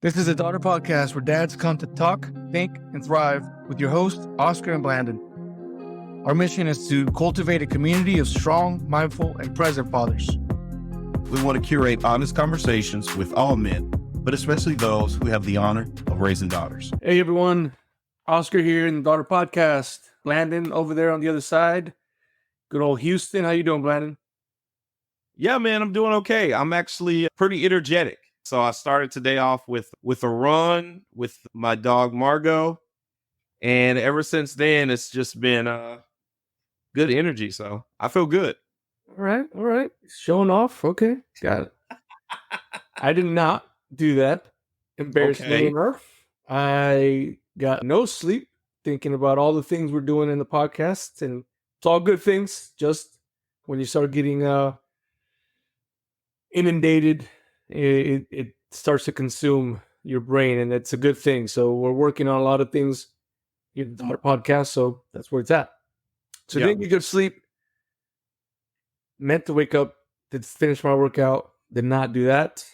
This is a daughter podcast where dads come to talk, think, and thrive with your hosts, Oscar and Blandon. Our mission is to cultivate a community of strong, mindful, and present fathers. We want to curate honest conversations with all men, but especially those who have the honor of raising daughters. Hey everyone, Oscar here in the daughter podcast. Blandon over there on the other side. Good old Houston. How you doing, Blandon? Yeah, man, I'm doing okay. I'm actually pretty energetic. So I started today off with a run with my dog Margot, and ever since then it's just been good energy. So I feel good. All right. Showing off. Okay, got it. I did not do that. Embarrassingly enough, I got no sleep thinking about all the things we're doing in the podcast, and it's all good things. Just when you start getting inundated, it starts to consume your brain, and it's a good thing. So we're working on a lot of things in the podcast, so that's where it's at. So didn't get good sleep. Meant to wake up to finish my workout. Did not do that.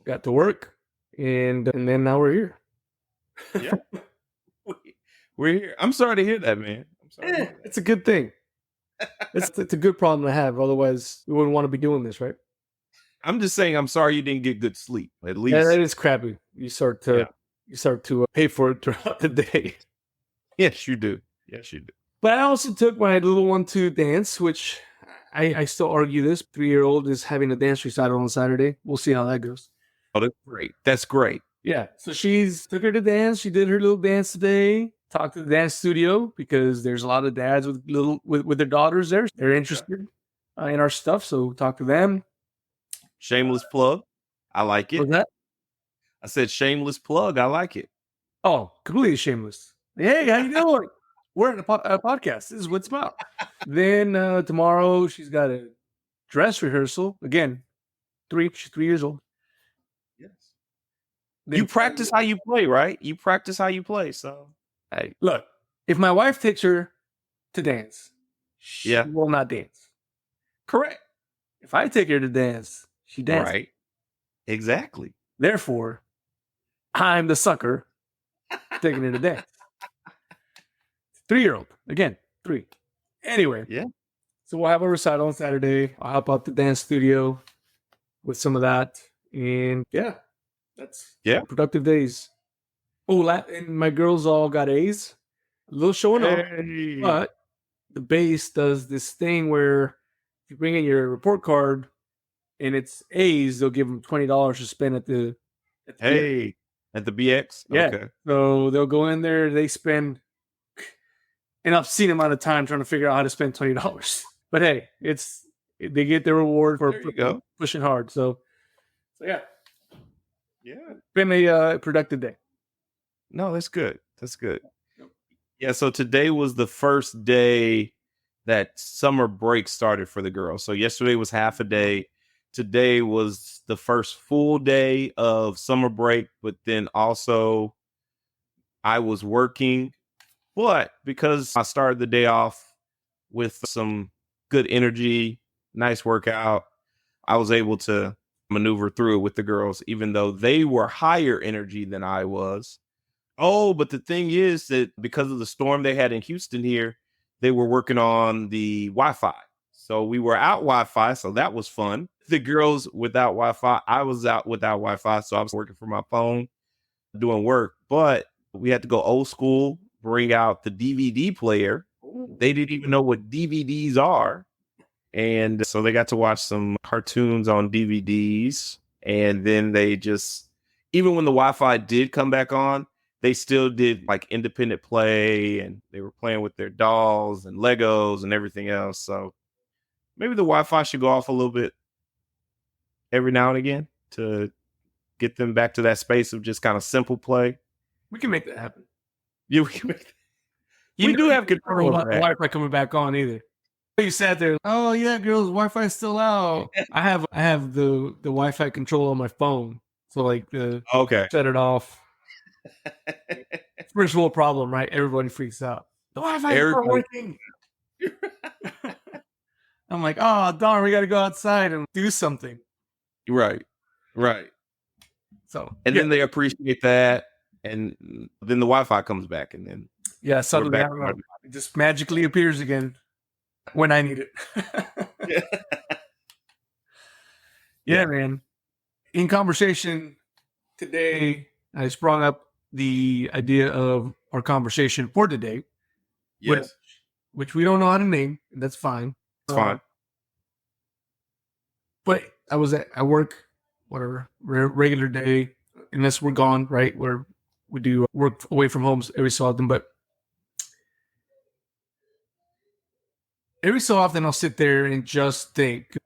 Got to work, and then now we're here. Yeah, we're here. I'm sorry to hear that, man. I'm sorry. It's a good thing. It's a good problem to have. Otherwise, we wouldn't want to be doing this, right? I'm just saying, I'm sorry you didn't get good sleep. At least that is crappy. You start to pay for it throughout the day. Yes, you do. Yes, you do. But I also took my little one to dance, which I still argue this 3-year-old is having a dance recital on Saturday. We'll see how that goes. Oh, that's great. That's great. Yeah. So took her to dance. She did her little dance today. Talked to the dance studio because there's a lot of dads with their daughters there. They're interested in our stuff. So talk to them. Shameless plug. I like it. What's that? I said shameless plug. I like it. Oh, completely shameless. Hey, how you doing? We're in a podcast. This is what it's about. Then tomorrow she's got a dress rehearsal. Again, she's 3 years old. Yes. Then you practice how you play, right? You practice how you play. So hey, look, if my wife takes her to dance, she will not dance. Correct. If I take her to dance, she dances. Right. Exactly. Therefore, I'm the sucker taking her to dance. 3-year-old. Again, 3. Anyway. Yeah. So we'll have a recital on Saturday. I'll help out the dance studio with some of that. And that's productive days. Oh, and my girls all got A's. A little showing up. But the base does this thing where if you bring in your report card and it's A's, they'll give them $20 to spend at the BX. At the BX? Yeah. Okay. So they'll go in there, they spend an obscene amount of time trying to figure out how to spend $20. But hey, they get their reward for pushing hard. So yeah. Yeah. It's been a productive day. No, that's good. That's good. Yeah, so today was the first day that summer break started for the girls. So yesterday was half a day. Today was the first full day of summer break, but then also I was working. But because I started the day off with some good energy, nice workout, I was able to maneuver through it with the girls, even though they were higher energy than I was. Oh, but the thing is that because of the storm they had in Houston here, they were working on the Wi-Fi. So we were out Wi-Fi, so that was fun. The girls without Wi-Fi, I was out without Wi-Fi, so I was working from my phone, doing work. But we had to go old school, bring out the DVD player. They didn't even know what DVDs are. And so they got to watch some cartoons on DVDs. And then they just, even when the Wi-Fi did come back on, they still did like independent play, and they were playing with their dolls and Legos and everything else. So maybe the Wi-Fi should go off a little bit every now and again to get them back to that space of just kind of simple play. We can make that happen. Yeah, we can make that. We do have control of that. Wi-Fi coming back on either. You sat there. Oh yeah, girls, Wi-Fi is still out. I have the Wi-Fi control on my phone. So like set it off. First world problem, right? Everybody freaks out. The Wi-Fi is not working. I'm like, oh darn, we got to go outside and do something. Right. So and then they appreciate that, and then the Wi-Fi comes back, and then suddenly I don't know, it just magically appears again when I need it. Yeah, man. In conversation today, I sprung up the idea of our conversation for today. Yes. Which we don't know how to name, and that's fine. It's fine. But I was at work, whatever, regular day, unless we're gone, right? Where we do work away from home every so often. But every so often I'll sit there and just think,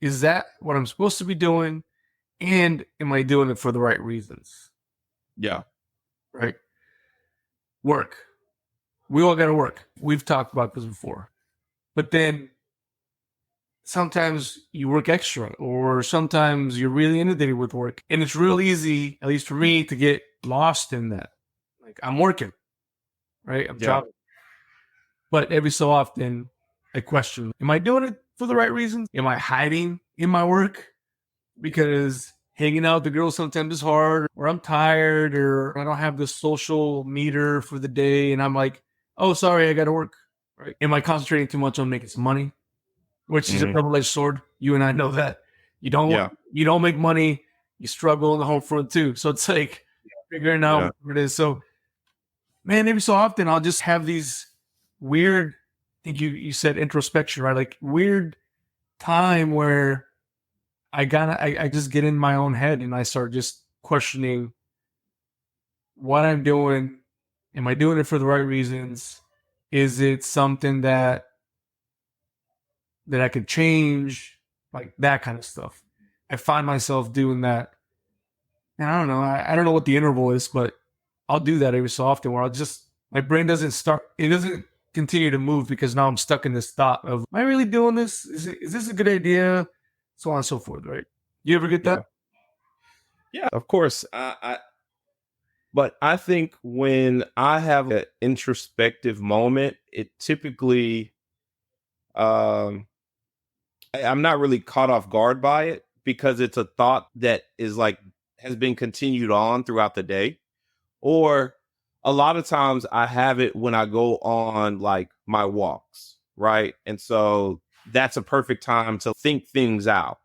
is that what I'm supposed to be doing? And am I doing it for the right reasons? Yeah. Right? Work. We all got to work. We've talked about this before. But then sometimes you work extra, or sometimes you're really inundated with work. And it's real easy, at least for me, to get lost in that. Like, I'm working, right? I'm jobbing. But every so often, I question, am I doing it for the right reasons? Am I hiding in my work? Because hanging out with the girls sometimes is hard, or I'm tired, or I don't have the social meter for the day. And I'm like, oh, sorry, I got to work. Right? Am I concentrating too much on making some money? Which is a double-edged sword. You and I know that. You don't make money, you struggle on the home front too. So it's like figuring out what it is. So, man, every so often I'll just have these weird, I think you said introspection, right? Like weird time where I just get in my own head and I start just questioning what I'm doing. Am I doing it for the right reasons? Is it something that I could change? Like that kind of stuff. I find myself doing that. And I don't know. I don't know what the interval is, but I'll do that every so often where my brain doesn't continue to move because now I'm stuck in this thought of, am I really doing this? Is this a good idea? So on and so forth, right? You ever get that? Yeah, of course. But I think when I have an introspective moment, it typically, I'm not really caught off guard by it because it's a thought that is like, has been continued on throughout the day. Or a lot of times I have it when I go on like my walks, right? And so that's a perfect time to think things out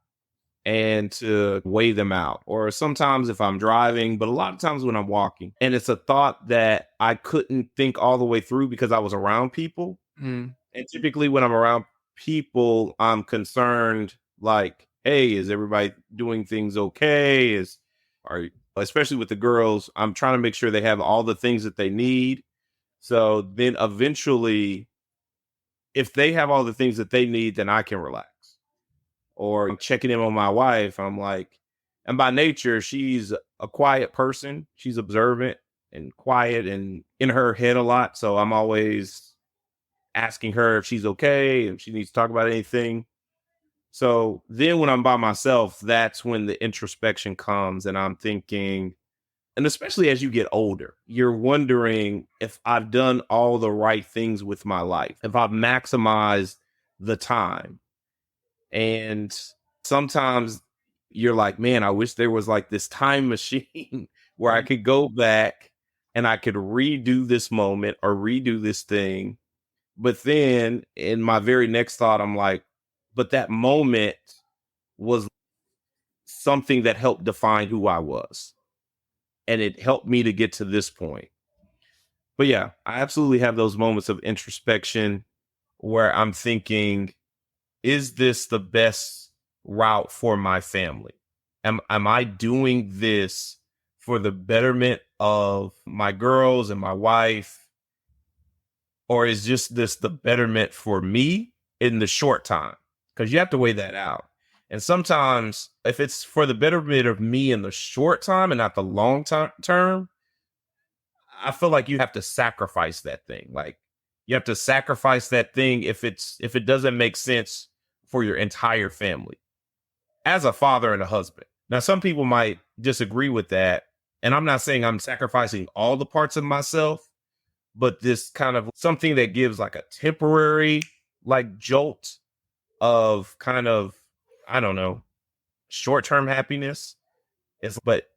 and to weigh them out. Or sometimes if I'm driving, but a lot of times when I'm walking, and it's a thought that I couldn't think all the way through because I was around people. And typically when I'm around people, I'm concerned like, hey, is everybody doing things okay? Especially with the girls, I'm trying to make sure they have all the things that they need. So then eventually, if they have all the things that they need, then I can relax. Or checking in on my wife, I'm like, and by nature, she's a quiet person. She's observant and quiet and in her head a lot. So I'm always asking her if she's okay, if she needs to talk about anything. So then when I'm by myself, that's when the introspection comes and I'm thinking, and especially as you get older, you're wondering if I've done all the right things with my life, if I've maximized the time. And sometimes you're like, man, I wish there was like this time machine where I could go back and I could redo this moment or redo this thing. But then in my very next thought, I'm like, but that moment was something that helped define who I was. And it helped me to get to this point. But yeah, I absolutely have those moments of introspection where I'm thinking, is this the best route for my family? Am I doing this for the betterment of my girls and my wife? Or is just this the betterment for me in the short time? Because you have to weigh that out. And sometimes if it's for the betterment of me in the short time and not the long term, I feel like you have to sacrifice that thing. Like you have to sacrifice that thing if it doesn't make sense for your entire family as a father and a husband. Now, some people might disagree with that. And I'm not saying I'm sacrificing all the parts of myself, but this kind of something that gives like a temporary like jolt of kind of, I don't know, short-term happiness. But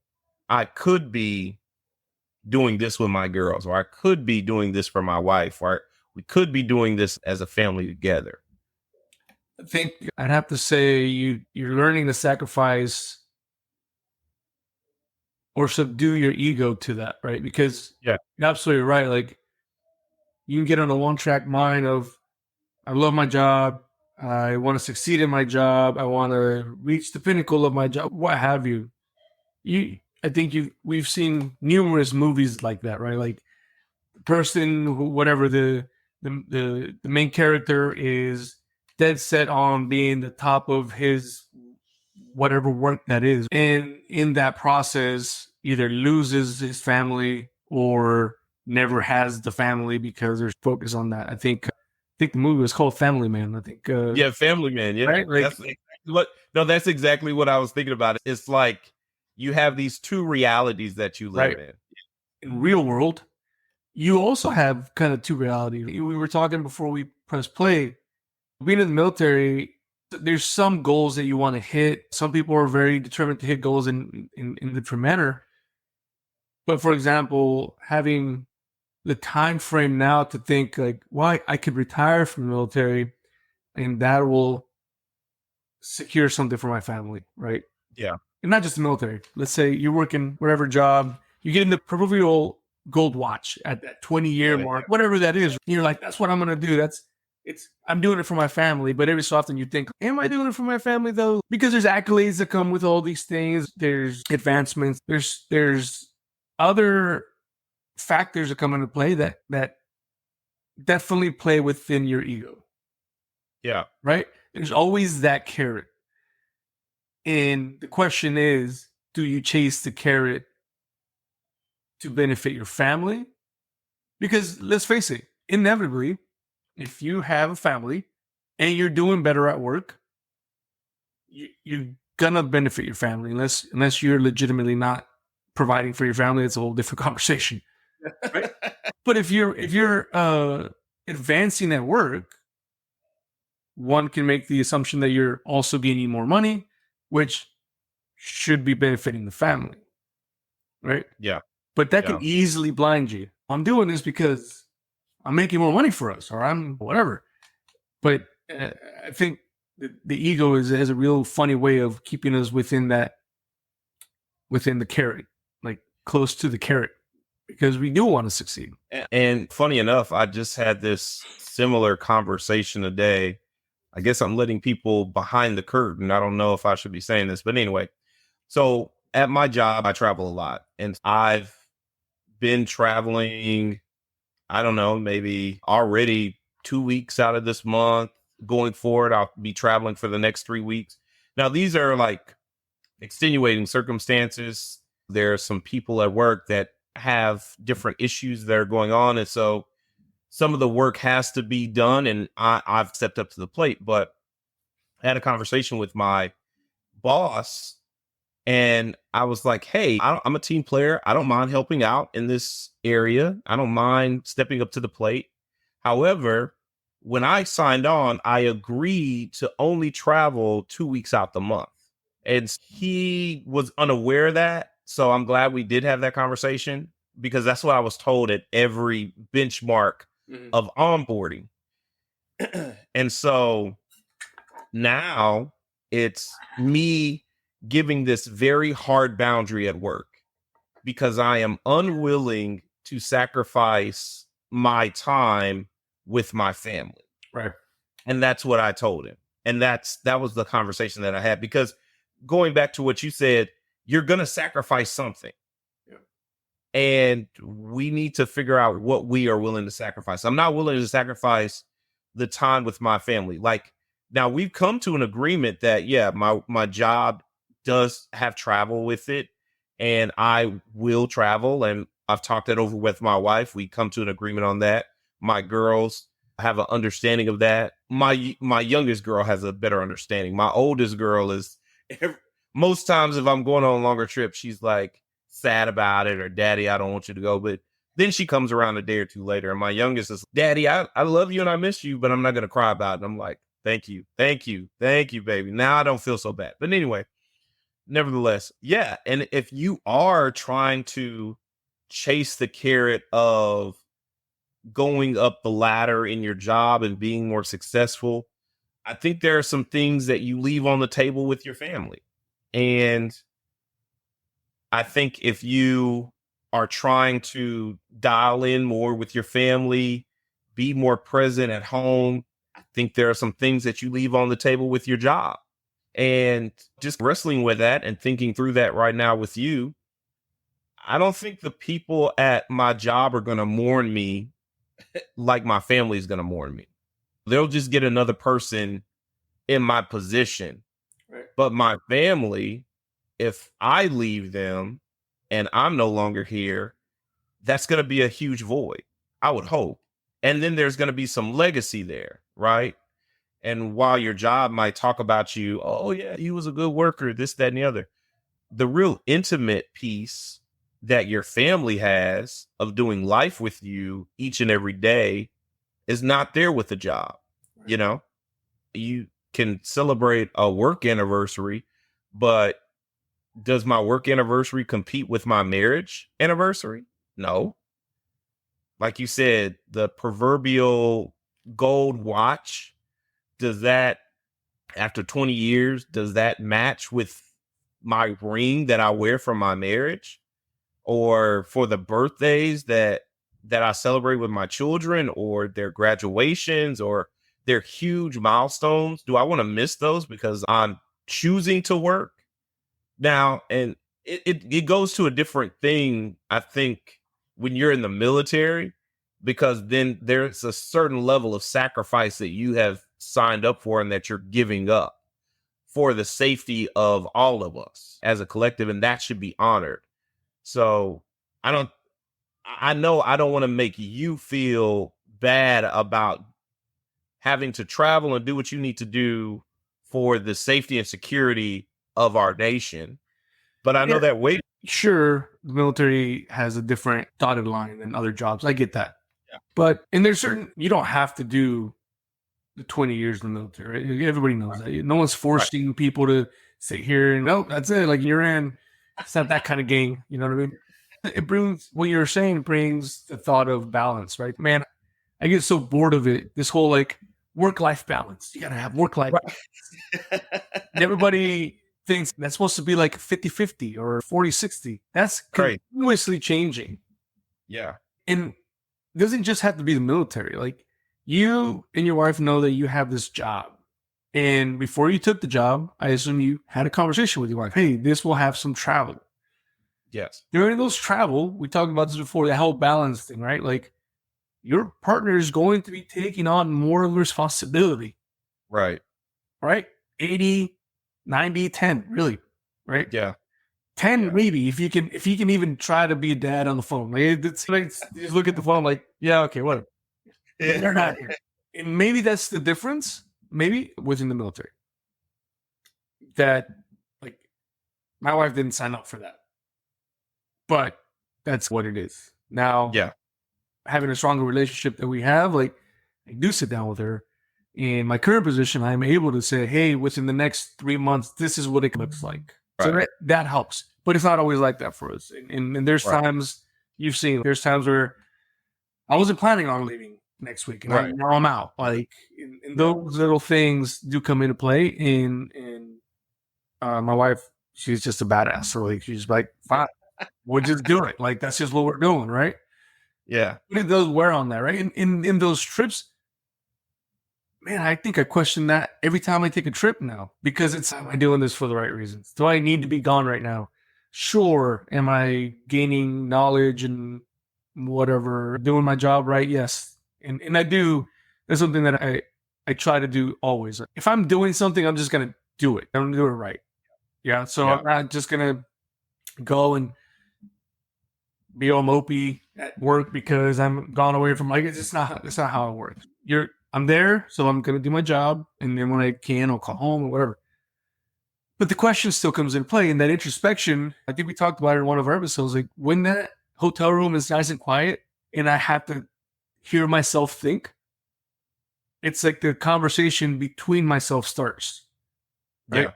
I could be doing this with my girls, or I could be doing this for my wife, or we could be doing this as a family together. I think I'd have to say you're learning to sacrifice or subdue your ego to that, right? Because Yeah, you're absolutely right. Like you can get on a one-track mind of I love my job, I want to succeed in my job, I want to reach the pinnacle of my job, what have you. I think we've seen numerous movies like that, right? Like the person who, whatever the main character is dead set on being the top of his whatever work that is, and in that process either loses his family or never has the family because there's focus on that. I think the movie was called Family Man. I think yeah, Family Man. Yeah, right, like that's exactly what. No, that's exactly what I was thinking about. It's like you have these two realities that you live right in real world you also have kind of two realities. We were talking before we press play. Being in the military, there's some goals that you want to hit. Some people are very determined to hit goals in a different manner. But for example, having the time frame now to think like, why I could retire from the military and that will secure something for my family, right? Yeah. And not just the military. Let's say you're working whatever job, you get in the proverbial gold watch at that 20-year mark, whatever that is. And you're like, that's what I'm gonna do. I'm doing it for my family. But every so often you think, am I doing it for my family though? Because there's accolades that come with all these things. There's advancements. There's other factors that come into play that definitely play within your ego. Yeah. Right? There's always that carrot. And the question is, do you chase the carrot to benefit your family? Because let's face it, inevitably, if you have a family and you're doing better at work, you're gonna benefit your family unless you're legitimately not providing for your family. It's a whole different conversation. Right? But if you're advancing at work, one can make the assumption that you're also gaining more money, which should be benefiting the family. Right? Yeah. But that can easily blind you. I'm doing this because I'm making more money for us or I'm whatever. But I think the ego has a real funny way of keeping us within the carrot, like close to the carrot, because we do want to succeed. And funny enough, I just had this similar conversation today. I guess I'm letting people behind the curtain. I don't know if I should be saying this, but anyway. So at my job, I travel a lot and I've been traveling, I don't know, maybe already 2 weeks out of this month. Going forward, I'll be traveling for the next 3 weeks. Now, these are like extenuating circumstances. There are some people at work that have different issues that are going on. And so some of the work has to be done. And I've stepped up to the plate. But I had a conversation with my boss and I was like, hey, I'm a team player. I don't mind helping out in this area. I don't mind stepping up to the plate. However, when I signed on, I agreed to only travel 2 weeks out the month. And he was unaware of that. So I'm glad we did have that conversation because that's what I was told at every benchmark of onboarding. And so now it's me giving this very hard boundary at work because I am unwilling to sacrifice my time with my family. Right. And that's what I told him. And that was the conversation that I had, because going back to what you said, you're going to sacrifice something. Yeah. And we need to figure out what we are willing to sacrifice. I'm not willing to sacrifice the time with my family. Like, now we've come to an agreement that, yeah, my job does have travel with it and I will travel. And I've talked that over with my wife. We come to an agreement on that. My girls have an understanding of that. My youngest girl has a better understanding. My oldest girl is most times if I'm going on a longer trip, she's like sad about it or daddy, I don't want you to go. But then she comes around a day or two later. And my youngest is, daddy, I love you and I miss you, but I'm not going to cry about it. And I'm like, thank you, baby. Now I don't feel so bad. But anyway, nevertheless, yeah. And if you are trying to chase the carrot of going up the ladder in your job and being more successful, I think there are some things that you leave on the table with your family. And I think if you are trying to dial in more with your family, be more present at home, I think there are some things that you leave on the table with your job. And just wrestling with that and thinking through that right now with you, I don't think the people at my job are going to mourn me like my family is going to mourn me. They'll just get another person in my position. Right. But my family, if I leave them and I'm no longer here, that's going to be a huge void, I would hope. And then there's going to be some legacy there, right? And while your job might talk about you, oh, yeah, he was a good worker, this, that, and the other, the real intimate piece that your family has of doing life with you each and every day is not there with the job. You know, you can celebrate a work anniversary, but does my work anniversary compete with my marriage anniversary? No. Like you said, the proverbial gold watch, does that, after 20 years, does that match with my ring that I wear for my marriage, or for the birthdays that I celebrate with my children, or their graduations, or their huge milestones? Do I want to miss those because I'm choosing to work now? And it goes to a different thing, I think, when you're in the military, because then there's a certain level of sacrifice that you have signed up for and that you're giving up for the safety of all of us as a collective, and that should be honored. So I know I don't want to make you feel bad about having to travel and do what you need to do for the safety and security of our nation. But I know that way. Sure, the military has a different dotted line than other jobs. I get that. Yeah. But, and there's certain, you don't have to do the 20 years in the military. Right? Everybody knows that. No one's forcing people to sit here and, no, that's it. Like, you're in. It's not that kind of game. You know what I mean? It brings, what you're saying brings the thought of balance, right? Man, I get so bored of it. This whole like work-life balance. You got to have work-life balance. Everybody thinks that's supposed to be like 50-50 or 40-60. That's continuously changing. Yeah. And it doesn't just have to be the military. Like, you and your wife know that you have this job. And before you took the job, I assume you had a conversation with your wife. Hey, this will have some travel. Yes. During those travel, we talked about this before, the whole balance thing, right? Like, your partner is going to be taking on more responsibility. Right. Right? 80, 90, 10, really. Right? Yeah. 10, maybe, if you can even try to be a dad on the phone. Like, it's like, you just look at the phone like, yeah, okay, whatever. They're not here. And maybe that's the difference, maybe, within the military. That, like, my wife didn't sign up for that. But that's what it is. Now, having a stronger relationship that we have, like, I do sit down with her. In my current position, I'm able to say, hey, within the next 3 months, this is what it looks like. Right. So that helps. But it's not always like that for us. And there's times, you've seen, there's times where I wasn't planning on leaving next week. And now I'm out. Like, and those little things do come into play. And my wife, she's just a badass. So, like, she's like, fine, we'll just do it. Like, that's just what we're doing, right? Yeah. But it does wear on that, right? In those trips, man, I think I question that every time I take a trip now, because it's, am I doing this for the right reasons? Do I need to be gone right now? Sure. Am I gaining knowledge and whatever, doing my job right? Yes. And I do. That's something that I try to do always. If I'm doing something, I'm just going to do it. I'm going to do it right. Yeah. So I'm not just going to go and be all mopey at work because I'm gone away from, like, it's not how it works. I'm there, so I'm going to do my job. And then when I can, I'll call home or whatever. But the question still comes into play. And that introspection, I think we talked about it in one of our episodes, like, when that hotel room is nice and quiet and I have to hear myself think, it's like the conversation between myself starts. Right?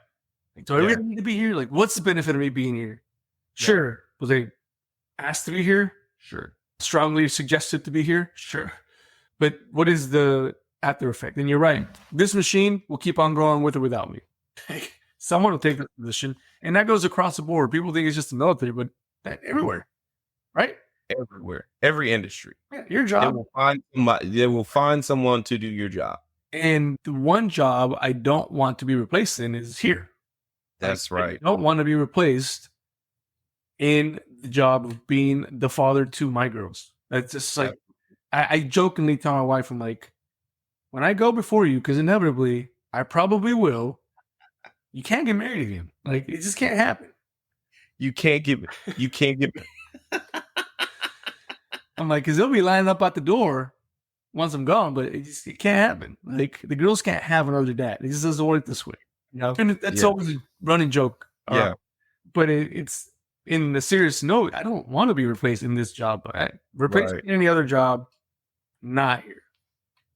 Like, do I really need to be here? Like, what's the benefit of me being here? Sure. Was I asked to be here? Sure. Strongly suggested to be here? Sure. But what is the after effect? And you're right. This machine will keep on going with or without me. Someone will take this position. And that goes across the board. People think it's just the military, but everywhere. Right? Everywhere. Every industry. Yeah, your job. They will find someone to do your job. And the one job I don't want to be replaced in is here. That's right. I don't want to be replaced in the job of being the father to my girls. That's just like, I jokingly tell my wife, I'm like, when I go before you, because inevitably I probably will, you can't get married again. Like, it just can't happen. You can't get I'm like, because they'll be lining up at the door once I'm gone, but it can't happen. Like, the girls can't have another dad. It just doesn't work this way. You know? And that's always a running joke. Yeah. But it's in the serious note, I don't want to be replaced in this job. Replaced in any other job, not here.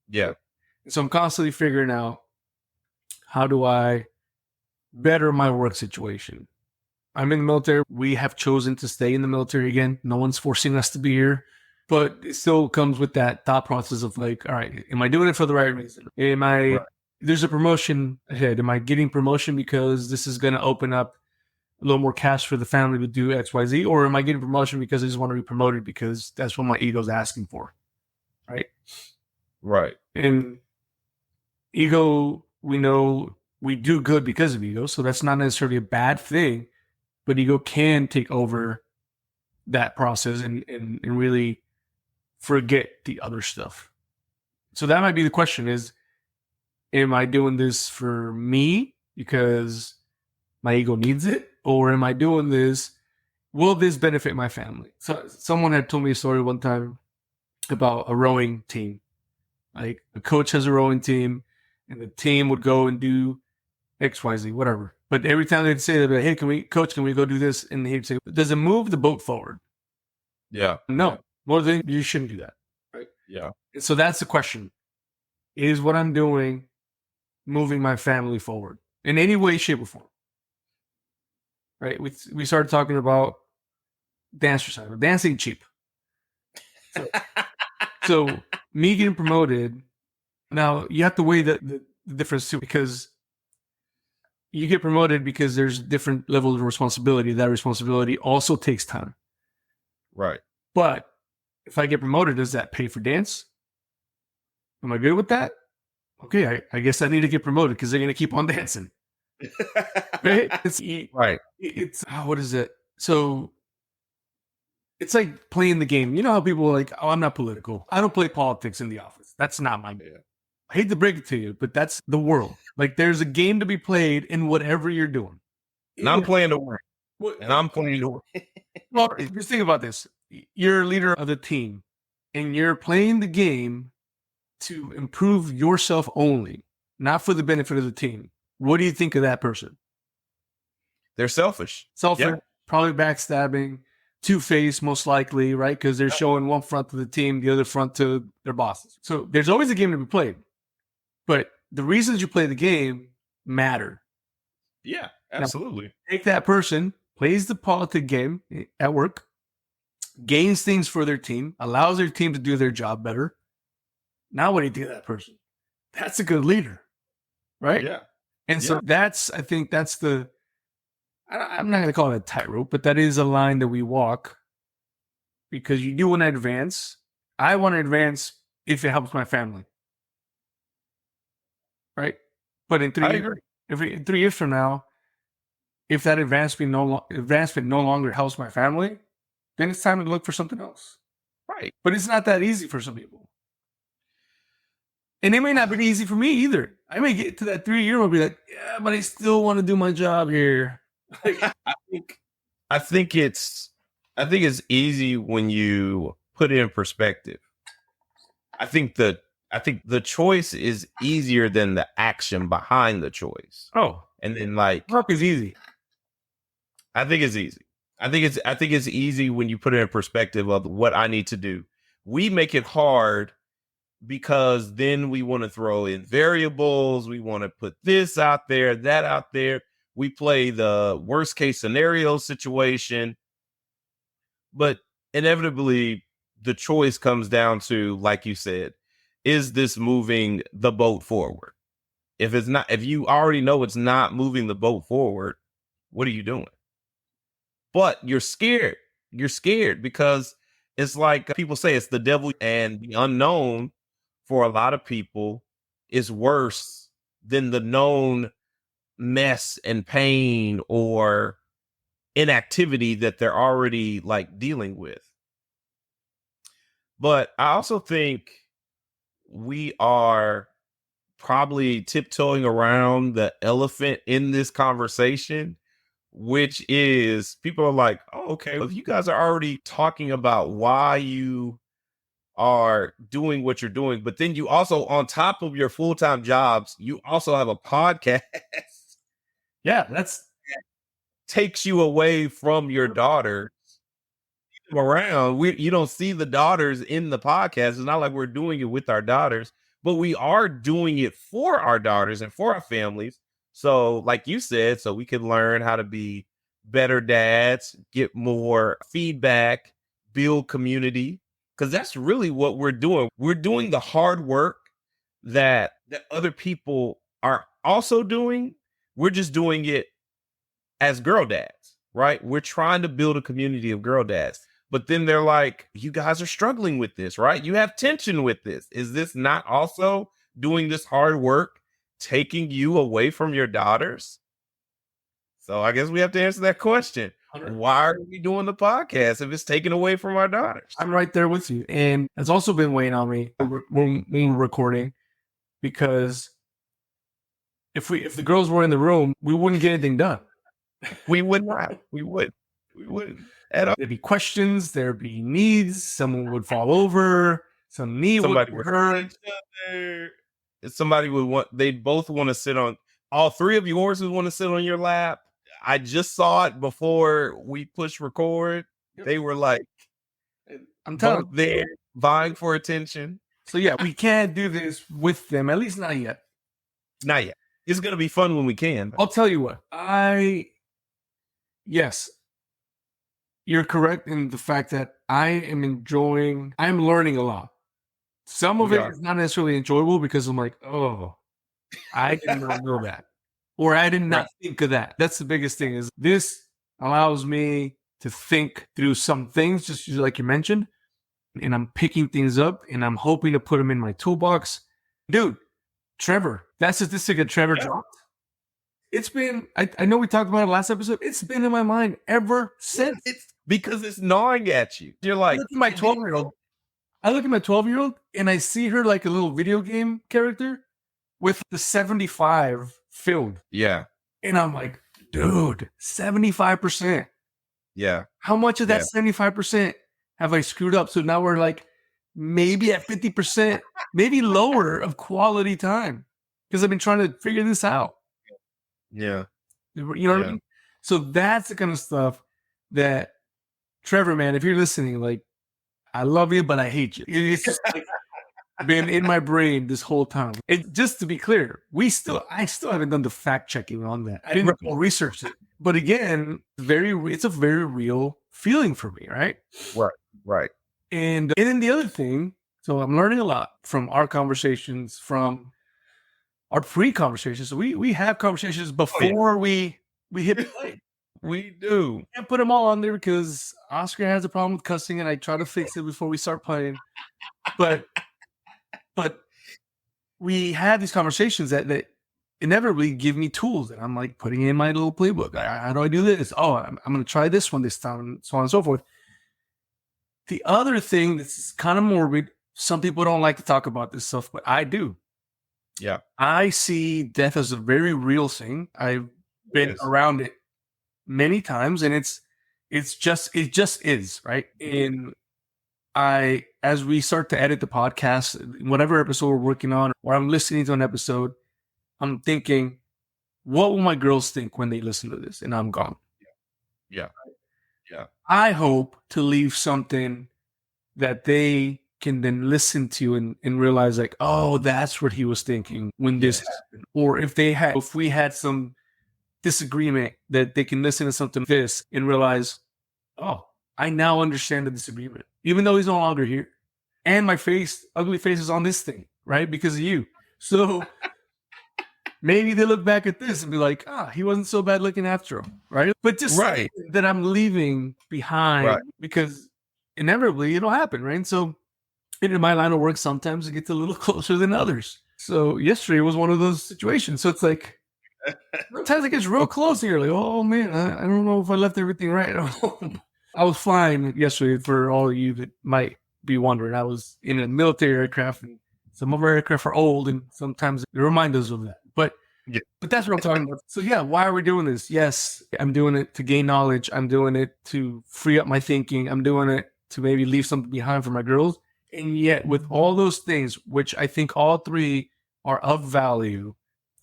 Yeah. So I'm constantly figuring out, how do I better my work situation? I'm in the military. We have chosen to stay in the military again. No one's forcing us to be here. But it still comes with that thought process of like, all right, am I doing it for the right reason? There's a promotion ahead. Am I getting promotion because this is going to open up a little more cash for the family to do X, Y, Z? Or am I getting promotion because I just want to be promoted because that's what my ego's asking for? Right? Right. And ego, we know we do good because of ego. So that's not necessarily a bad thing, but ego can take over that process and really forget the other stuff. So that might be the question is, am I doing this for me because my ego needs it? Or am I doing this, will this benefit my family? So someone had told me a story one time about a rowing team. Like, a coach has a rowing team and the team would go and do X, Y, Z, whatever. But every time they'd say, they'd be like, hey, can we go do this? And he'd say, does it move the boat forward? Yeah. No. Well, then you shouldn't do that. Right? Yeah. So that's the question. Is what I'm doing moving my family forward in any way, shape, or form? Right? We started talking about dance recital. Dancing cheap. So me getting promoted, now you have to weigh the difference too, because you get promoted because there's different levels of responsibility. That responsibility also takes time. Right. But if I get promoted, does that pay for dance? Am I good with that? Okay, I guess I need to get promoted because they're going to keep on dancing. Right? It's what is it? So it's like playing the game. You know how people are like, oh, I'm not political. I don't play politics in the office. That's not my game. I hate to break it to you, but that's the world. Like, there's a game to be played in whatever you're doing. And I'm playing to win. And I'm playing to win. Well, just think about this. You're a leader of the team, and you're playing the game to improve yourself only, not for the benefit of the team. What do you think of that person? They're selfish. Probably backstabbing, two-faced, most likely, right? Because they're showing one front to the team, the other front to their bosses. So there's always a game to be played. But the reasons you play the game matter. Yeah, absolutely. Now, take that person, plays the politic game at work, gains things for their team, allows their team to do their job better. Now what do you think of that person? That's a good leader, right? Yeah. And so I think that's I'm not going to call it a tightrope, but that is a line that we walk, because you do want to advance. I want to advance if it helps my family. Right? But in 3 years from now, if that advancement no longer helps my family, then it's time to look for something else. Right. But it's not that easy for some people. And it may not be easy for me either. I may get to that 3-year and be like, yeah, but I still want to do my job here. I think it's easy when you put it in perspective. I think the choice is easier than the action behind the choice. Oh, and then work is easy. I think it's easy. I think it's easy when you put it in perspective of what I need to do. We make it hard because then we want to throw in variables. We want to put this out there, that out there. We play the worst case scenario situation, but inevitably the choice comes down to, like you said, is this moving the boat forward? If it's not, if you already know it's not moving the boat forward, what are you doing? But you're scared. You're scared because it's like people say, it's the devil, and the unknown for a lot of people is worse than the known mess and pain or inactivity that they're already like dealing with. But I also think we are probably tiptoeing around the elephant in this conversation, which is people are like, oh, okay, if you guys are already talking about why you are doing what you're doing, but then you also, on top of your full-time jobs, you also have a podcast. Yeah, that's takes you away from your daughter around. You don't see the daughters in the podcast. It's not like we're doing it with our daughters, but we are doing it for our daughters and for our families. So, like you said, so we can learn how to be better dads, get more feedback, build community, because that's really what we're doing. We're doing the hard work that other people are also doing. We're just doing it as girl dads, right? We're trying to build a community of girl dads. But then they're like, you guys are struggling with this, right? You have tension with this. Is this not also doing this hard work, taking you away from your daughters? So I guess we have to answer that question. Why are we doing the podcast if it's taken away from our daughters? I'm right there with you. And it's also been weighing on me when we're recording, because if the girls were in the room, we wouldn't get anything done. We would not. We wouldn't at all. There'd be questions, there'd be needs, someone would fall over, some knee Somebody would hurt. Somebody would want, they'd both want to sit on, all three of yours would want to sit on your lap. I just saw it before we pushed record. Yep. They were like, I'm telling you, there vying for attention. So yeah, we can't do this with them, at least not yet. Not yet. It's going to be fun when we can. I'll tell you what, yes, you're correct in the fact that I'm learning a lot. Some of it is not necessarily enjoyable because I'm like, oh, I did not know that. Or I did not think of that. That's the biggest thing, is this allows me to think through some things, just like you mentioned. And I'm picking things up and I'm hoping to put them in my toolbox. Dude, Trevor, that statistic that Trevor dropped. It's been, I know we talked about it last episode. It's been in my mind ever since. It's because it's gnawing at you. You're like, I look at my 12-year-old and I see her like a little video game character with the 75 filled. Yeah. And I'm like, dude, 75%. Yeah. How much of that 75% have I screwed up? So now we're like maybe at 50%, maybe lower of quality time, because I've been trying to figure this out. Yeah. You know what I mean? So that's the kind of stuff that, Trevor, man, if you're listening, like, I love you, but I hate you. It's just like been in my brain this whole time. Just to be clear, I still haven't done the fact checking on that. I didn't go research it. But again, it's a very real feeling for me, right? Right. And then the other thing, so I'm learning a lot from our conversations, from our pre-conversations. So we have conversations before we hit play. We do. Can't put them all on there because Oscar has a problem with cussing, and I try to fix it before we start playing. But we had these conversations that inevitably give me tools that I'm like putting in my little playbook. How do I do this? Oh, I'm going to try this one this time, and so on and so forth. The other thing that's kind of morbid, some people don't like to talk about this stuff, but I do. Yeah. I see death as a very real thing. I've been around it many times, and it just is, right? And as we start to edit the podcast, whatever episode we're working on, or I'm listening to an episode, I'm thinking, what will my girls think when they listen to this and I'm gone? Yeah. I hope to leave something that they can then listen to and realize, like, oh, that's what he was thinking when this happened. Or if we had some disagreement, that they can listen to something like this and realize, oh, I now understand the disagreement, even though he's no longer here. And my ugly face is on this thing, right? Because of you. So maybe they look back at this and be like, he wasn't so bad looking after all, right? But just that I'm leaving behind, because inevitably it'll happen, right? So in my line of work, sometimes it gets a little closer than others. So yesterday was one of those situations. So it's like, sometimes it gets real close and you're like, oh man, I don't know if I left everything right at home. I was flying yesterday, for all of you that might be wondering. I was in a military aircraft, and some of our aircraft are old, and sometimes they remind us of that. But that's what I'm talking about. So yeah, why are we doing this? Yes, I'm doing it to gain knowledge. I'm doing it to free up my thinking. I'm doing it to maybe leave something behind for my girls. And yet, with all those things, which I think all three are of value,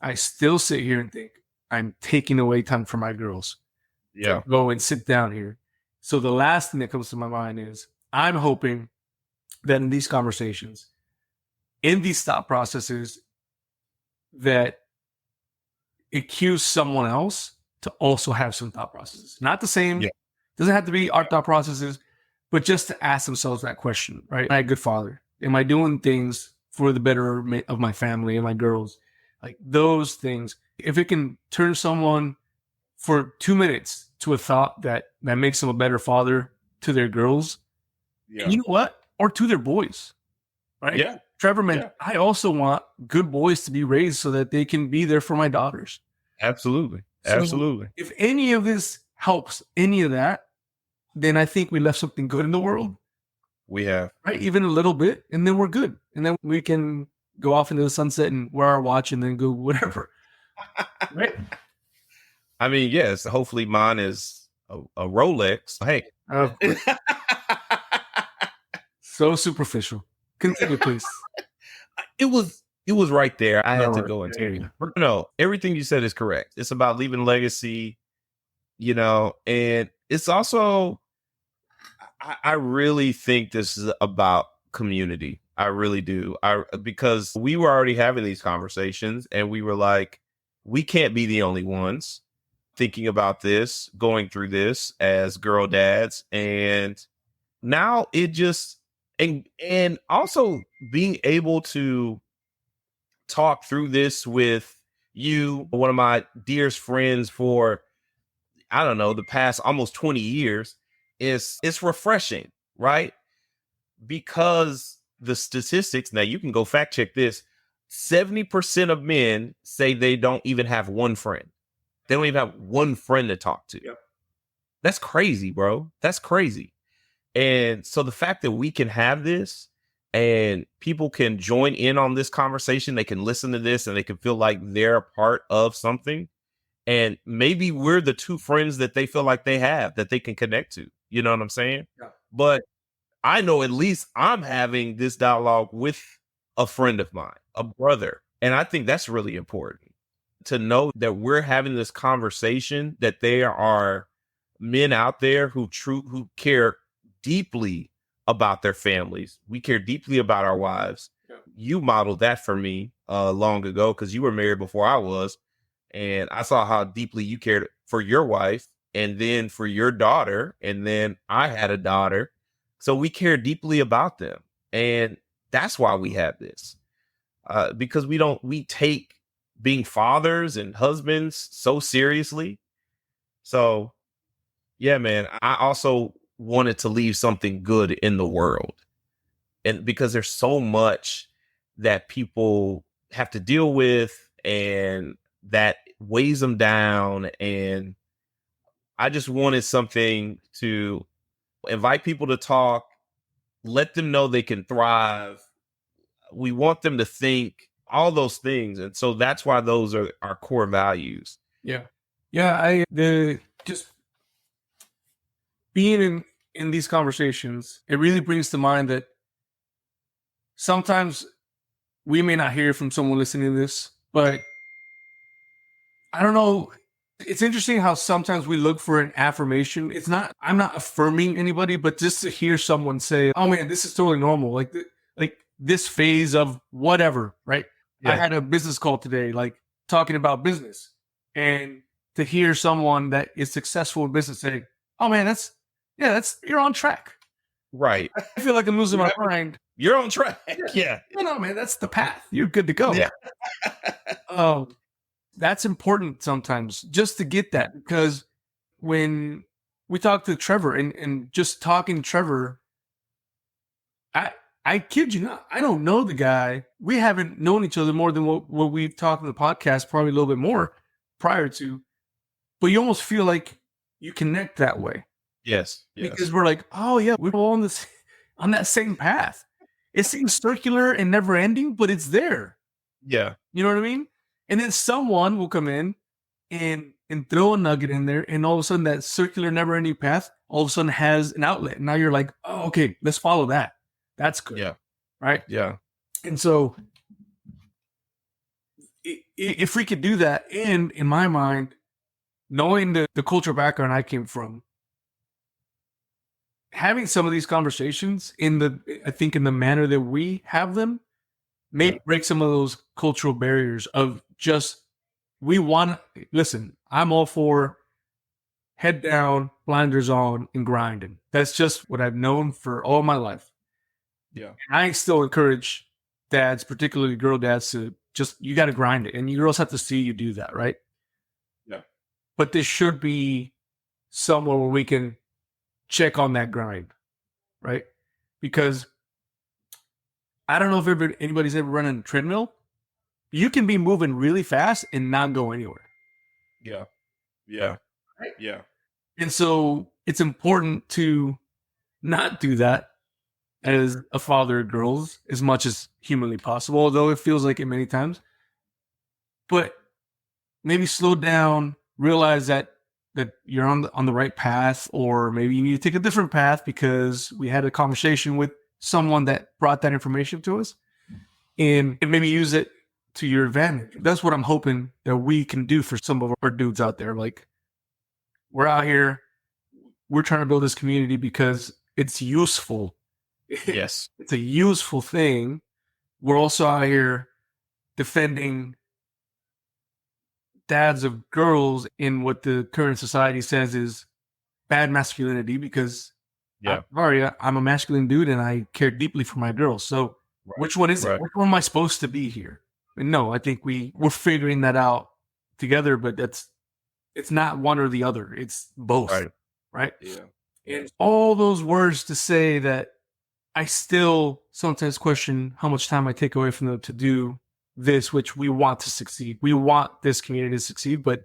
I still sit here and think I'm taking away time from my girls. Yeah. To go and sit down here. So the last thing that comes to my mind is, I'm hoping that in these conversations, in these thought processes, that it cues someone else to also have some thought processes. Not the same. Yeah. Doesn't have to be our thought processes, but just to ask themselves that question, right? Am I a good father? Am I doing things for the betterment of my family and my girls? Like those things. If it can turn someone for 2 minutes to a thought that makes them a better father to their girls, and you know what? Or to their boys, right? Yeah. Trevor meant, I also want good boys to be raised so that they can be there for my daughters. Absolutely. Absolutely. So if any of this helps any of that, then I think we left something good in the world. We have. Right? Even a little bit, and then we're good. And then we can go off into the sunset and wear our watch and then go whatever. Right? I mean, yes, hopefully mine is a Rolex. Hey. So superficial. Continue, please. It was right there. I had to go and tell you. No, everything you said is correct. It's about leaving legacy, and it's also, I really think this is about community. I really do. Because we were already having these conversations and we were like, we can't be the only ones thinking about this, going through this as girl dads. And now it just, and also being able to talk through this with you, one of my dearest friends for, I don't know, the past almost 20 years, it's refreshing, right? Because the statistics, now you can go fact check this, 70% of men say they don't even have one friend. They don't even have one friend to talk to. Yep. That's crazy, bro. That's crazy. And so the fact that we can have this and people can join in on this conversation, they can listen to this and they can feel like they're a part of something. And maybe we're the two friends that they feel like they have that they can connect to. You know what I'm saying? Yeah. But I know at least I'm having this dialogue with a friend of mine, a brother. And I think that's really important to know that we're having this conversation, that there are men out there who care deeply about their families. We care deeply about our wives. Yeah. You modeled that for me long ago because you were married before I was. And I saw how deeply you cared for your wife and then for your daughter. And then I had a daughter. So we care deeply about them. And that's why we have this. Because we take being fathers and husbands so seriously. So, yeah, man, I also wanted to leave something good in the world. And because there's so much that people have to deal with and that weighs them down. And I just wanted something to invite people to talk, let them know they can thrive. We want them to think, all those things. And so that's why those are our core values. Yeah. Yeah. Just being in these conversations, it really brings to mind that sometimes we may not hear from someone listening to this, but I don't know. It's interesting how sometimes we look for an affirmation. I'm not affirming anybody, but just to hear someone say, oh man, this is totally normal. Like this phase of whatever, right? Yeah. I had a business call today, like talking about business, and to hear someone that is successful in business say, "Oh man, you're on track." Right. I feel like I'm losing my mind. You're on track. Yeah. No, man, that's the path. You're good to go. Yeah. That's important sometimes just to get that, because when we talked to Trevor and just talking to Trevor, I kid you not, I don't know the guy. We haven't known each other more than what we've talked in the podcast, probably a little bit more prior to, but you almost feel like you connect that way. Yes. Because we're like, oh yeah, we're all on that same path. It seems circular and never ending, but it's there. Yeah. You know what I mean? And then someone will come in and throw a nugget in there, and all of a sudden that circular never ending path all of a sudden has an outlet. And now you're like, oh, okay, let's follow that. That's good. Yeah. Right? Yeah. And so if we could do that, and in my mind, knowing the cultural background I came from, having some of these conversations I think in the manner that we have them, may break some of those cultural barriers of just, listen, I'm all for head down, blinders on, and grinding. That's just what I've known for all my life. Yeah. And I still encourage dads, particularly girl dads, to just, you got to grind it. And you girls have to see you do that, right? Yeah. But this should be somewhere where we can check on that grind, right? Because I don't know if anybody's ever run a treadmill. You can be moving really fast and not go anywhere. Yeah. Yeah. Right? Yeah. And so it's important to not do that as a father of girls as much as humanly possible, although it feels like it many times. But maybe slow down, realize that you're on the right path, or maybe you need to take a different path because we had a conversation with someone that brought that information to us, and maybe use it to your advantage. That's what I'm hoping that we can do for some of our dudes out there. Like, we're out here, we're trying to build this community because it's useful. Yes. It's a useful thing. We're also out here defending dads of girls in what the current society says is bad masculinity, because I'm a masculine dude and I care deeply for my girls. So which one is it? Which one am I supposed to be here? And no, I think we're figuring that out together, but it's not one or the other. It's both. Right? Yeah. And all those words to say that I still sometimes question how much time I take away from them to do this, which we want to succeed. We want this community to succeed, but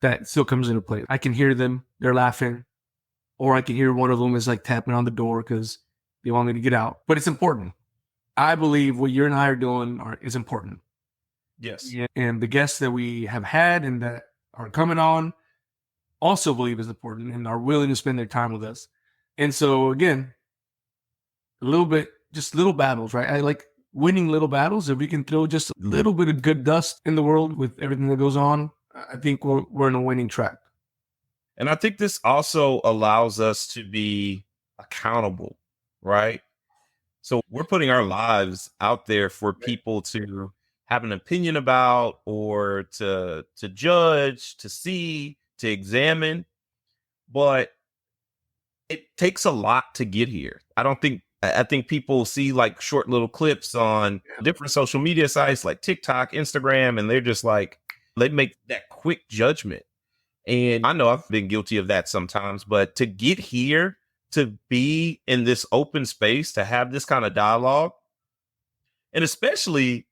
that still comes into play. I can hear them, they're laughing, or I can hear one of them is like tapping on the door because they want me to get out. But it's important. I believe what you and I are doing is important. Yes. And the guests that we have had and that are coming on also believe is important and are willing to spend their time with us. And so again, just little battles, right? I like winning little battles. If we can throw just a little bit of good dust in the world with everything that goes on, I think we're in a winning track. And I think this also allows us to be accountable, right? So we're putting our lives out there for people to have an opinion about, or to judge, to see, to examine. But it takes a lot to get here. I think people see like short little clips on different social media sites like TikTok, Instagram, and they're just like, they make that quick judgment. And I know I've been guilty of that sometimes, but to get here, to be in this open space, to have this kind of dialogue, and especially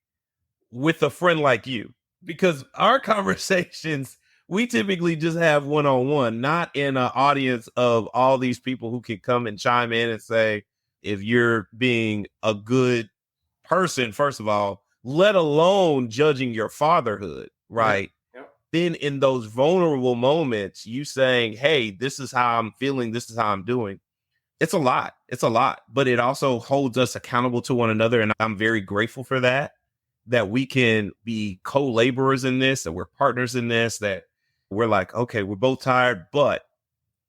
with a friend like you, because our conversations, we typically just have one-on-one, not in an audience of all these people who can come and chime in and say, if you're being a good person, first of all, let alone judging your fatherhood, right? Yep. Then in those vulnerable moments, you saying, hey, this is how I'm feeling, this is how I'm doing. It's a lot. It's a lot, but it also holds us accountable to one another. And I'm very grateful for that we can be co-laborers in this, that we're partners in this, that we're like, okay, we're both tired, but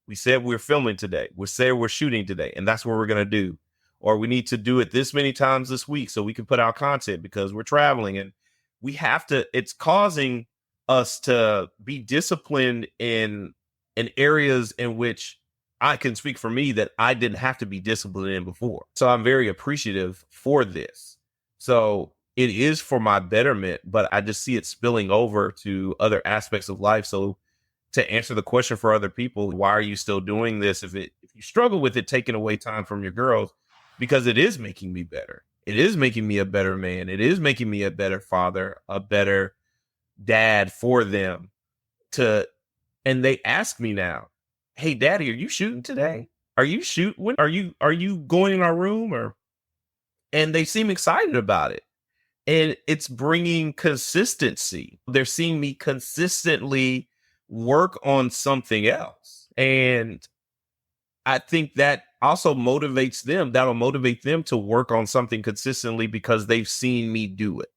we said we're filming today. We said we're shooting today, and that's what we're going to do. Or we need to do it this many times this week so we can put out content because we're traveling, and we have to, it's causing us to be disciplined in areas in which I can speak for me that I didn't have to be disciplined in before. So I'm very appreciative for this. So it is for my betterment, but I just see it spilling over to other aspects of life. So to answer the question for other people, why are you still doing this? If you struggle with it taking away time from your girls, because it is making me better. It is making me a better man. It is making me a better father, a better dad for them. And they ask me now, "Hey, Daddy, are you shooting today? Are you shooting? When are you going in our room?" And they seem excited about it. And it's bringing consistency. They're seeing me consistently work on something else. And I think that also motivates them. That'll motivate them to work on something consistently because they've seen me do it.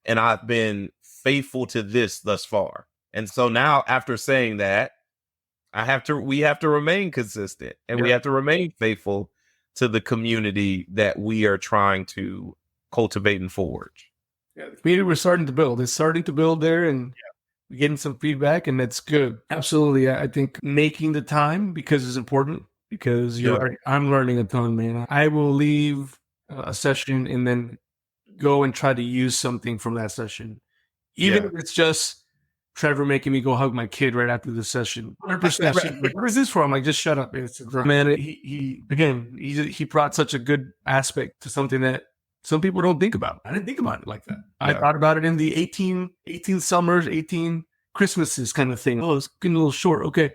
And I've been faithful to this thus far. And so now, after saying that, we have to remain consistent, and we have to remain faithful to the community that we are trying to cultivate and forge. Yeah, the community we're starting to build. It's starting to build there, and we're getting some feedback, and that's good. Absolutely. I think making the time, because it's important, because I'm learning a ton, man. I will leave a session and then go and try to use something from that session. Even if it's just Trevor making me go hug my kid right after the session. 100%. Like, what is this for? I'm like, just shut up. Man, he brought such a good aspect to something that some people don't think about. I didn't think about it like that. I thought about it in the 18 summers, 18 Christmases kind of thing. Oh, it's getting a little short. Okay.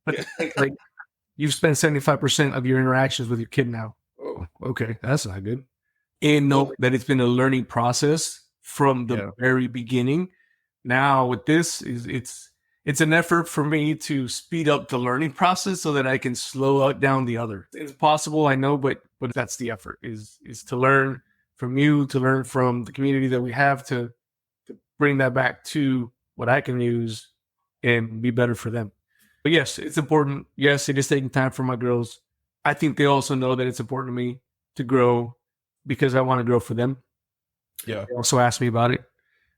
But like you've spent 75% of your interactions with your kid now. Oh, okay. That's not good. And know that it's been a learning process from the very beginning. Now with this, it's an effort for me to speed up the learning process so that I can slow down the other. It's possible, I know, but that's the effort is to learn from you, to learn from the community that we have, to bring that back to what I can use and be better for them. But yes, it's important. Yes, it is taking time for my girls. I think they also know that it's important to me to grow because I want to grow for them. Yeah. They also asked me about it.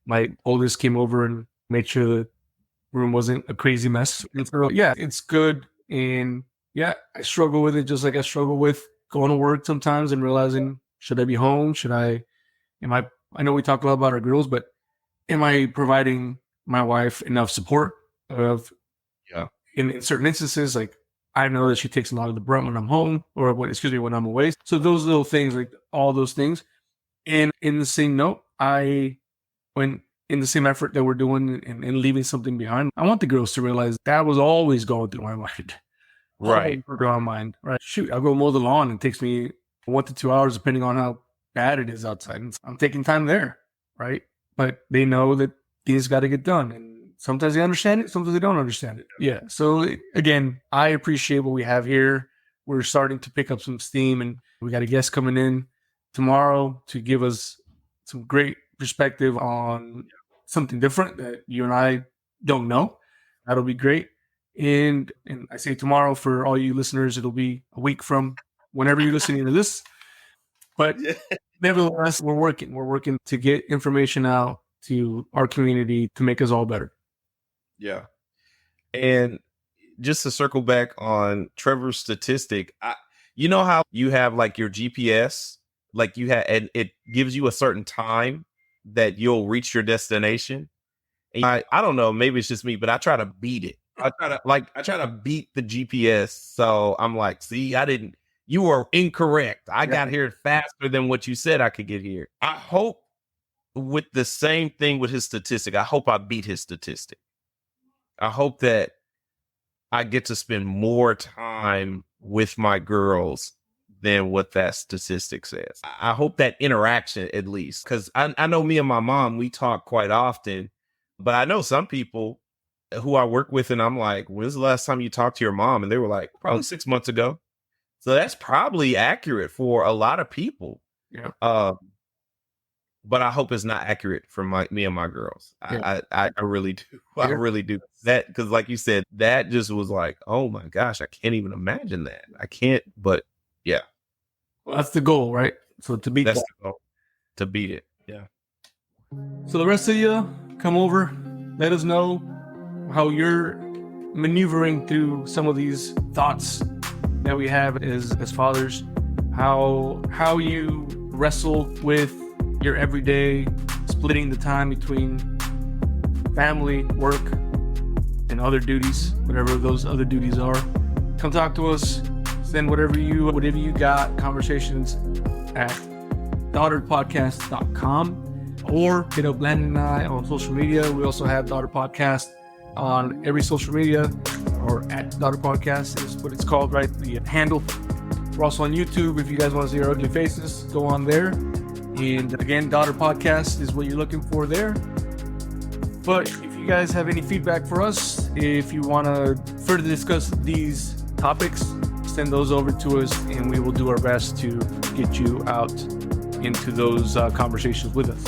My oldest came over and made sure the room wasn't a crazy mess. And so, yeah, it's good. And yeah, I struggle with it just like I struggle with going to work sometimes and realizing, should I be home? I know we talked a lot about our girls, but am I providing my wife enough support in certain instances? Like, I know that she takes a lot of the brunt when I'm home when I'm away. So those little things, like all those things. And in the same note, when in the same effort that we're doing and leaving something behind, I want the girls to realize that was always going through my mind. Right. Right. Shoot, I'll go mow the lawn and it takes me 1 to 2 hours, depending on how bad it is outside. And I'm taking time there. Right. But they know that things got to get done. And sometimes they understand it. Sometimes they don't understand it. Yeah. So again, I appreciate what we have here. We're starting to pick up some steam, and we got a guest coming in tomorrow to give us some great perspective on something different that you and I don't know. That'll be great. And I say tomorrow for all you listeners, it'll be a week from whenever you're listening to this. But nevertheless, we're working to get information out to our community to make us all better. Yeah. And just to circle back on Trevor's statistic, you know how you have like your GPS, like and it gives you a certain time that you'll reach your destination. And I don't know, maybe it's just me, but I try to beat it. I try to beat the GPS. So I'm like, see, you were incorrect. I got here faster than what you said I could get here. I hope with the same thing with his statistic, I hope I beat his statistic. I hope that I get to spend more time with my girls than what that statistic says. I hope that interaction, at least, because I know me and my mom, we talk quite often, but I know some people who I work with, and I'm like, when's the last time you talked to your mom? And they were like, probably 6 months ago. So that's probably accurate for a lot of people. Yeah. But I hope it's not accurate for me and my girls. Yeah. I really do. I really do. That, because like you said, that just was like, oh my gosh, I can't even imagine that. I can't, but yeah. Well, that's the goal, right? So to beat it. Yeah. So the rest of you, come over, let us know how you're maneuvering through some of these thoughts that we have as fathers, how you wrestle with your everyday, splitting the time between family, work, and other duties, whatever those other duties are. Come talk to us. Send whatever you got, conversations at daughterpodcast.com, or hit up Blandon and I on social media. We also have Daughter Podcast on every social media, or at Daughter Podcast is what it's called, right? The handle. We're also on YouTube. If you guys want to see our ugly faces, go on there. And again, Daughter Podcast is what you're looking for there. But if you guys have any feedback for us, if you want to further discuss these topics, send those over to us, and we will do our best to get you out into those conversations with us.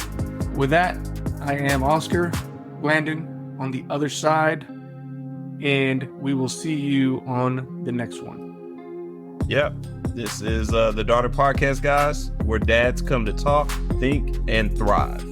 With that, I am Oscar, Blandon on the other side, and we will see you on the next one. Yep. This is the Daughter Podcast, guys, where dads come to talk, think, and thrive.